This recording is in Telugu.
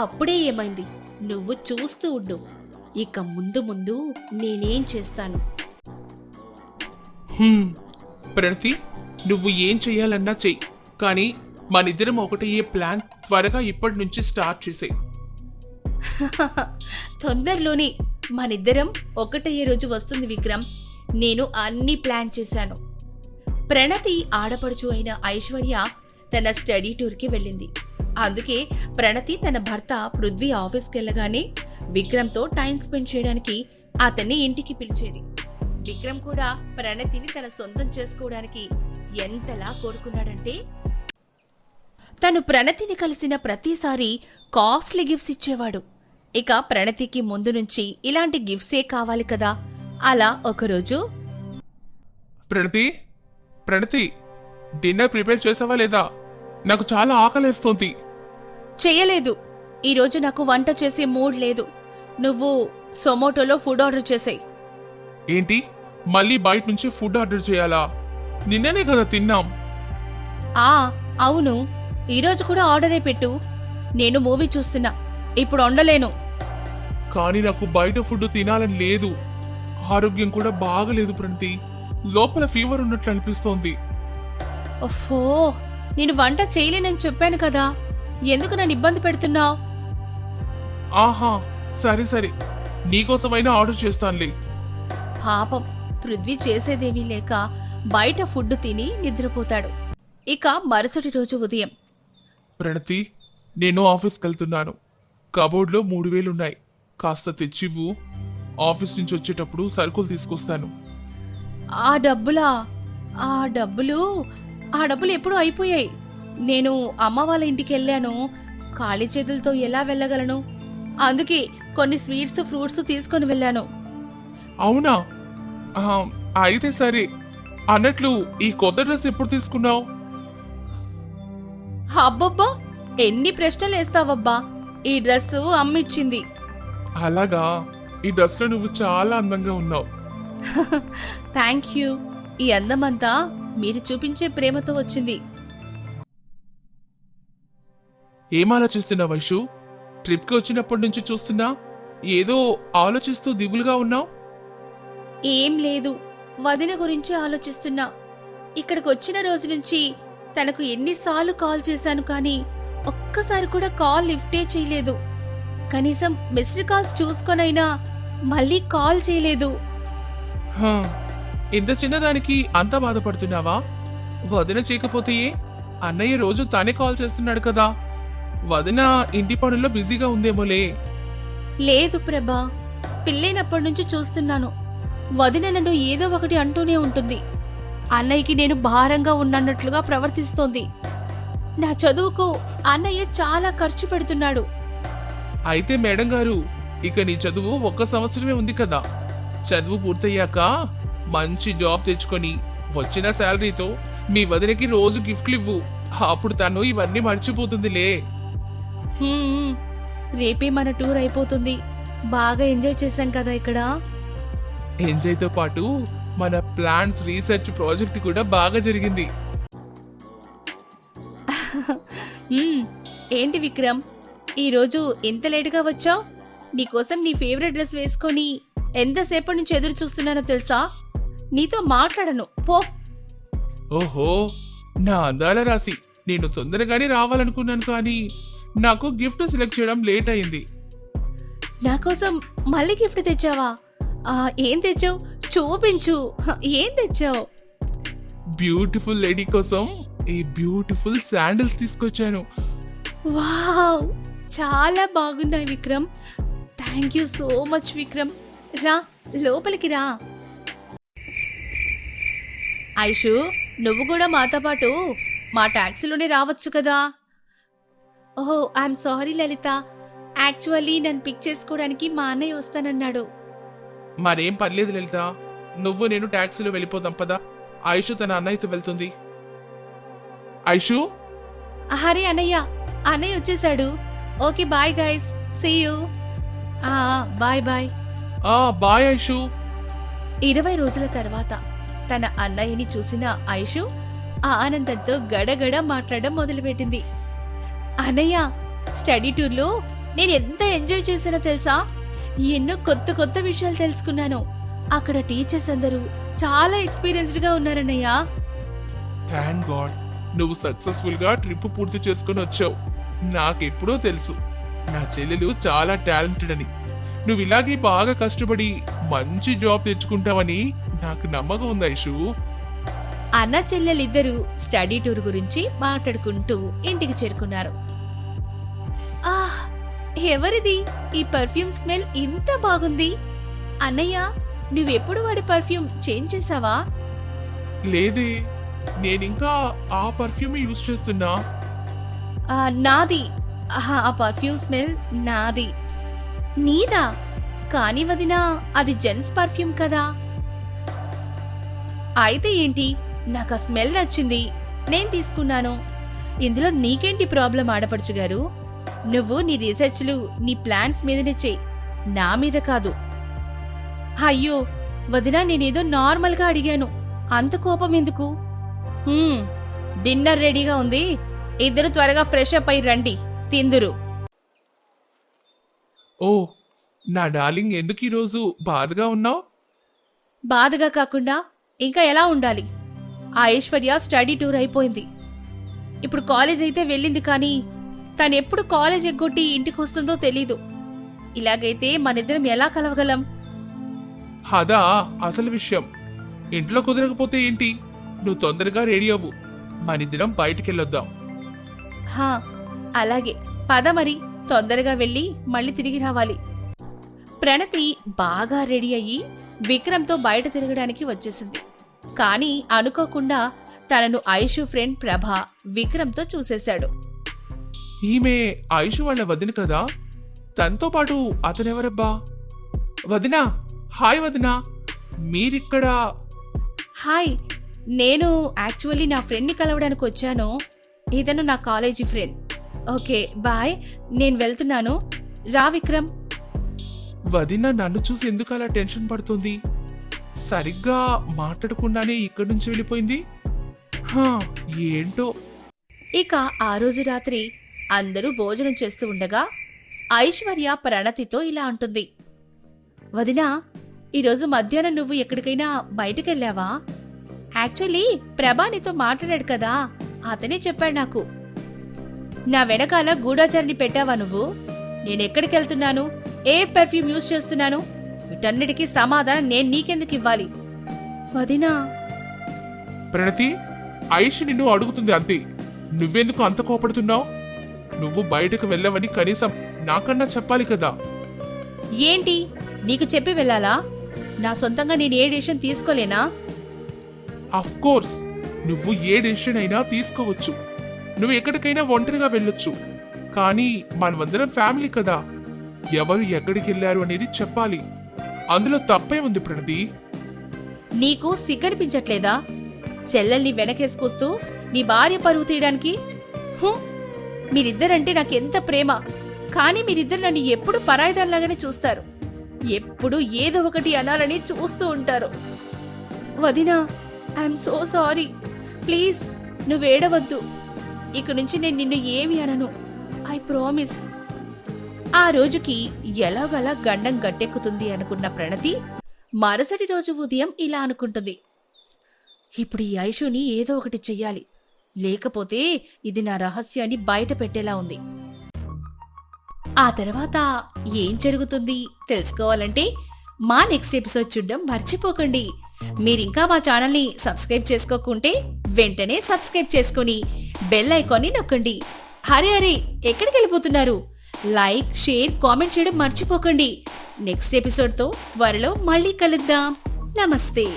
అప్పుడే ఏమైంది, నువ్వు చూస్తూ ఉండు. ఇక ముందు ముందు నేనేం చేస్తాను. ప్రణతి, నువ్వు ఏం చెయ్యాలన్నా చెయ్యి, కానీ మనిద్దరం ఒకటయ్యే ప్లాన్ త్వరగా ఇప్పటి నుంచి స్టార్ట్ చేసేయి. తొందరలోనే మనిద్దరం ఒకటయ్యే రోజు వస్తుంది విక్రమ్. నేను అన్ని ప్లాన్ చేశాను. ప్రణతి ఆడపడుచు అయిన ఐశ్వర్య తన స్టడీ టూర్కి వెళ్ళింది. అందుకే ప్రణతి తన భర్త పృథ్వీ ఆఫీస్కెళ్ళగానే విక్రమ్తో టైం స్పెండ్ చేయడానికి అతన్ని ఇంటికి పిలిచేది. విక్రమ్ కూడా ప్రణతిని తన సొంతం చేసుకోవడానికి ఎంతలా కోరుకున్నాడంటే, తను ప్రణతిని కలిసిన ప్రతిసారి కాస్ట్లీ గిఫ్ట్స్ ఇచ్చేవాడు. ఇక ప్రణతికి ముందు నుంచి ఇలాంటి గిఫ్ట్సే కావాలి కదా. అలా ఒకరోజు, ప్రణతి, డిన్నర్ ప్రిపేర్ చేసావా లేదా? నాకు చాలా ఆకలేస్తోంది. చెయ్యలేదు. ఈరోజు నాకు వంట చేసే మూడ్ లేదు. నువ్వు జొమాటోలో ఫుడ్ ఆర్డర్ చేసేయ్. ఏంటి, మళ్ళీ బయట నుంచి ఫుడ్ ఆర్డర్ చేయాలా? నిన్ననే కదా తిన్నాం. అవును, ఈరోజు కూడా ఆర్డరే పెట్టు. నేను మూవీ చూస్తున్నా, ఇప్పుడు వండలేను. కానీ నాకు బయట ఫుడ్ తినాలని లేదు. ఆరోగ్యం కూడా బాగలేదు ప్రణతి. లోపల ఫీవర్ ఉన్నట్లు అనిపిస్తోంది. ఓఫో, నేను వంట చేయలేనని చెప్పాను కదా, ఎందుకు నన్ను ఇబ్బంది పెడుతున్నావు? ఆహా, సరే, నీకోసమైనా ఆర్డర్ చేస్తానులే. పాపం, పృథ్వీ చేసేదేమీ లేక బయట ఫుడ్ తిని నిద్రపోతాడు. ఇక మరుసటి రోజు ఉదయం, ప్రణతి, నేను ఆఫీస్కి వెళ్తున్నాను. కబోర్డ్లో 3000 ఉన్నాయి, కాస్త తెచ్చివ్వు. ఆఫీస్ నుంచి వచ్చేటప్పుడు సరుకులు తీసుకొస్తాను. ఆ డబ్బులు ఎప్పుడూ అయిపోయాయి. నేను అమ్మ వాళ్ళ ఇంటికి వెళ్ళాను. ఖాళీ చేతులతో ఎలా వెళ్ళగలను? అందుకే కొన్ని స్వీట్స్, ఫ్రూట్స్ తీసుకొని వెళ్ళాను. అవునా? అయితే సరే. అన్నట్లు ఈ కొత్త డ్రెస్ ఎప్పుడు తీసుకున్నావు? అబ్బబ్బా, ఎన్ని ప్రశ్నలు వేస్తావబ్బా. ఈ డ్రెస్ అమ్మిచ్చింది. అలాగా? ఈ డ్రెస్ లో నువ్వు చాలా అందంగా ఉన్నావు. Thank you. ఈ అందమంతా మీరు చూపించే ప్రేమతో వచ్చింది. ఏం ఆలోచిస్తున్నావు వైషు? ట్రిప్కి వచ్చినప్పటి నుంచి చూస్తున్నా ఏదో ఆలోచిస్తూ దిగులుగా ఉన్నావు. ఏం లేదు, వదిన గురించి ఆలోచిస్తున్నా. ఇక్కడికి వచ్చిన రోజు నుంచి తనకు ఎన్నిసార్లు కాల్ చేశాను, కానీ ఒక్కసారి కూడా కాల్ లిఫ్టే చేయలేదు. కనీసం మిస్డ్ కాల్స్ చూసుకొనైనా మళ్ళీ కాల్ చేయలేదు. ఇంత చిన్నదానికి అంత బాధపడుతున్నావా? వదిన చేయకపోతే అన్నయ్య రోజు తానే కాల్ చేస్తున్నాడు కదా. వదిన ఇంటి పనుల్లో బిజీగా ఉందేమోలే. లేదు ప్రభా, పిల్లైనప్పటి నుంచి చూస్తున్నాను. వదిన నన్ను ఏదో ఒకటి అంటూనే ఉంటుంది. అన్నయ్యకి నేను భారంగా ఉన్నట్లుగా ప్రవర్తిస్తోంది. నా చదువుకు అన్నయ్య చాలా ఖర్చు పెడుతున్నాడు. అయితే మేడం గారు, ఇక నీ చదువు 1 సంవత్సరమే ఉంది కదా. చదువు పూర్తయ్యాక మంచి జాబ్ తెచ్చుకొని వచ్చిన శాలరీతో మీ వదినకి రోజు గిఫ్ట్లు ఇవ్వు. అప్పుడు తను ఇవన్నీ మర్చిపోతుందిలే. రేపే మన టూర్ అయిపోతుంది. బాగా ఎంజాయ్ చేశాం కదా ఇక్కడ. ఎంజాయ్తో పాటు మన ప్లాన్స్ రీసెర్చ్ ప్రాజెక్ట్ కూడా బాగా జరిగింది. ఏంటి విక్రమ్, ఈరోజు ఎంత లేటుగా వచ్చావు? నీకోసం నీ ఫేవరెట్ డ్రెస్ వేసుకొని ఎంతసేపటి నుంచి ఎదురు చూస్తున్నానో తెలుసా? నీతో మాట్లాడను, పో. ఓహో, నా అందాల రాశి. నేను తొందరగానే రావాలనుకున్నాను, కానీ నాకు గిఫ్ట్ సెలెక్ట్ చేయడం లేట్ అయింది. నా కోసం మళ్ళీ గిఫ్ట్ తెచ్చావా? ఏం తెచ్చావు? చూపించు, ఏం తెచ్చావు? బ్యూటిఫుల్ లేడీ కోసం ఈ బ్యూటిఫుల్ శాండిల్స్ తీసుకొచ్చాను. వావ్, చాలా బాగున్నాయి Vikram. Thank you so much Vikram. రా, లోపలికి రా. ఐషు, నువ్వు కూడా మాతో పాటు మా టాక్సీలోనే రావచ్చు కదా. ఓహో, ఐఎమ్ సారీ లలిత. యాక్చువల్లీ నన్ను పిక్ చేసుకోవడానికి మా అన్నయ్య వస్తానన్నాడు. మరేం పర్లేదు లలిత, నువ్వు నేను టాక్సీలో వెళ్ళిపోదాం పదా. ఐషు తన అన్నయ్యతో వెళ్తుంది. ఐషు, హరి అన్నయ్య వచ్చేసాడు. Okay, bye guys, see you. Bye bye. Bye Aishu. 20 రోజుల తర్వాత తన అన్నయ్యని చూసిన ఐషు ఆనందంతో గడగడ మాట్లాడడం మొదలుపెట్టింది. అన్నయ్య, స్టడీ టూర్లో నేను ఎంత ఎంజాయ్ చేశానో తెలుసా? ఎన్నో కొత్త కొత్త విషయాలు తెలుసుకున్నాను. అక్కడ టీచర్స్ అందరూ చాలా ఎక్స్పీరియన్స్డ్ గా ఉన్నారన్నయ్య. థ్యాంక్ గాడ్ నువ్వు సక్సెస్ఫుల్ గా ట్రిప్ పూర్తి చేసుకుని వచ్చావు. నాకెప్పుడో తెలుసు నా చెల్లెలు చాలా టాలెంటెడ్ అని. నువ్వు ఇలాగే బాగా కష్టపడి మంచి జాబ్ తెచ్చుకుంటావని నాకు నమ్మకం ఉంది ఐషు. అన్న చెల్లెలిద్దరూ స్టడీ టూర్ గురించి మాట్లాడుకుంటూ ఇంటికి చేరుకున్నారు. ఆహ్, ఎవరిది ఈ పర్ఫ్యూమ్ స్మెల్ ఇంత బాగుంది? అన్నయ్య, నువ్వెప్పుడు వాడి పర్ఫ్యూమ్ చేంజ్ చేసావా? లేదే, నేనింకా ఆ పర్ఫ్యూమే యూజ్ చేస్తున్నా. నాది. ఆ పర్ఫ్యూమ్ స్మెల్ నాది. నీదా? కాని వదినా, అది జెంట్స్ పర్ఫ్యూమ్ కదా. అయితే ఏంటి, నాకు ఆ స్మెల్ నచ్చింది, నేను తీసుకున్నాను. ఇందులో నీకేంటి ప్రాబ్లం ఆడపడుచు గారు? నువ్వు నీ రీసెర్చ్లు నీ ప్లాన్స్ మీదనే చెయ్యి, నా మీద కాదు. అయ్యో వదినా, నేనేదో నార్మల్గా అడిగాను, అంత కోపం ఎందుకు? డిన్నర్ రెడీగా ఉంది, ఇద్దరు త్వరగా ఫ్రెష్ అప్ అయి రండి, తిందురు. ఓ నా డార్లింగ్, ఎందుకు ఈరోజు బాధగా ఉన్నావు? బాధగా కాకుండా ఇంకా ఎలా ఉండాలి? ఆ ఐశ్వర్య స్టడీ టూర్ అయిపోయింది. ఇప్పుడు కాలేజ్ అయితే వెళ్ళింది, కానీ తనెప్పుడు కాలేజ్ ఎగ్గొట్టి ఇంటికి వస్తుందో తెలీదు. ఇలాగైతే మనిద్దరం ఎలా కలవగలం? అదా అసలు విషయం. ఇంట్లో కుదరకపోతే ఏంటి, నువ్వు తొందరగా రెడీ అవ్వు, మనిద్దరం బయటికెళ్ళొద్దాం. హా, అలాగే పద మరి, తొందరగా వెళ్ళి మళ్ళీ తిరిగి రావాలి. ప్రణతి బాగా రెడీ అయ్యి విక్రమ్తో బయట తిరగడానికి వచ్చేసింది. కానీ అనుకోకుండా తనను ఐషు ఫ్రెండ్ ప్రభ విక్రమ్తో చూసేశాడు. ఈమె ఐషు వాళ్ళ వదిన కదా, తనతో పాటు అతనెవరబ్బా? వదినా, హాయ్ వదినా, మీరిక్కడ? హాయ్, నేను యాక్చువల్లీ నా ఫ్రెండ్ని కలవడానికి వచ్చాను. ఇతను నా కాలేజీ ఫ్రెండ్. ఓకే బాయ్, నేను వెళ్తున్నాను. రా విక్రమ్. వదిన నన్ను చూసి ఎందుకు అలా టెన్షన్ పడుతుంది? సరిగ్గా మాట్లాడకుండానే ఇక్కడి నుంచి వెళ్ళిపోయింది. ఏంటో. ఇక ఆ రోజు రాత్రి అందరూ భోజనం చేస్తూ ఉండగా ఐశ్వర్య ప్రణతితో ఇలా అంటుంది. వదినా, ఈరోజు మధ్యాహ్నం నువ్వు ఎక్కడికైనా బయటకెళ్ళావా? యాక్చువల్లీ ప్రభా నీతో మాట్లాడాడు కదా, అతనే చెప్పాడు నాకు. నా వెనకాల గూఢాచారిని పెట్టావా నువ్వు? నేనెక్కడికెళ్తున్నాను, ఏ పెర్ఫ్యూమ్ యూజ్ చేస్తున్నాను, వీటన్నిటికీ సమాధానం నేను నీకెందుకు ఇవ్వాలి? వదినా. ప్రణతి, ఐషు నిన్ను అడుగుతుంది అంతే. నువ్వెందుకు అంత కోపడుతున్నావు? నువ్వు బయటకు వెళ్ళవని కనీసం నాకన్నా చెప్పాలి కదా. ఏంటి, నీకు చెప్పి వెళ్ళాలా? నా సొంతంగా నేను ఏ డెసిషన్ తీసుకోలేనా? అఫ్ కోర్స్, నువ్వు ఏ డెసిషన్ అయినా తీసుకోవచ్చు. నువ్వు ఎక్కడికైనా ఒంటరిగా వెళ్ళొచ్చు. కానీ మనమందరం ఫ్యామిలీ కదా, ఎవరు ఎక్కడికి వెళ్ళారు అనేది చెప్పాలి. అందులో తప్పే ఉంది ప్రణతి. నీకు సిగ్గనిపించట్లేదా? చెల్లెల్ని వెనకేసుకొస్తూ నీ భార్య పరువు తీయడానికి? మీరిద్దరంటే నాకెంత ప్రేమ, కానీ మీరిద్దరు నన్ను ఎప్పుడు పరాయిదానిలాగానే చూస్తారు. ఎప్పుడు ఏదో ఒకటి అనాలని చూస్తూ ఉంటారు. వదినా, ఐఎమ్ సో సారీ. ప్లీజ్ నువ్వేడవద్దు. ఇక నుంచి నేను నిన్ను ఏమి అనను, ఐ ప్రామిస్. ఆ రోజుకి ఎలాగలా గండం గట్టెక్కుతుంది అనుకున్న ప్రణతి మరుసటి రోజు ఉదయం ఇలా అనుకుంటుంది. ఇప్పుడు ఈ ఐషుని ఏదో ఒకటి చెయ్యాలి, లేకపోతే ఇది నా రహస్యాన్ని బయట పెట్టేలా ఉంది. ఆ తర్వాత ఏం జరుగుతుంది తెలుసుకోవాలంటే మా నెక్స్ట్ ఎపిసోడ్ చూడడం మర్చిపోకండి. మీరింకా మా ఛానల్ని సబ్స్క్రైబ్ చేసుకోకుంటే వెంటనే సబ్స్క్రైబ్ చేసుకుని బెల్ ఐకాన్ని నొక్కండి. హరే ఎక్కడికి వెళ్ళిపోతున్నారు? లైక్, షేర్, కామెంట్ చేయడం మర్చిపోకండి. నెక్స్ట్ ఎపిసోడ్తో త్వరలో మళ్ళీ కలుద్దాం. నమస్తే.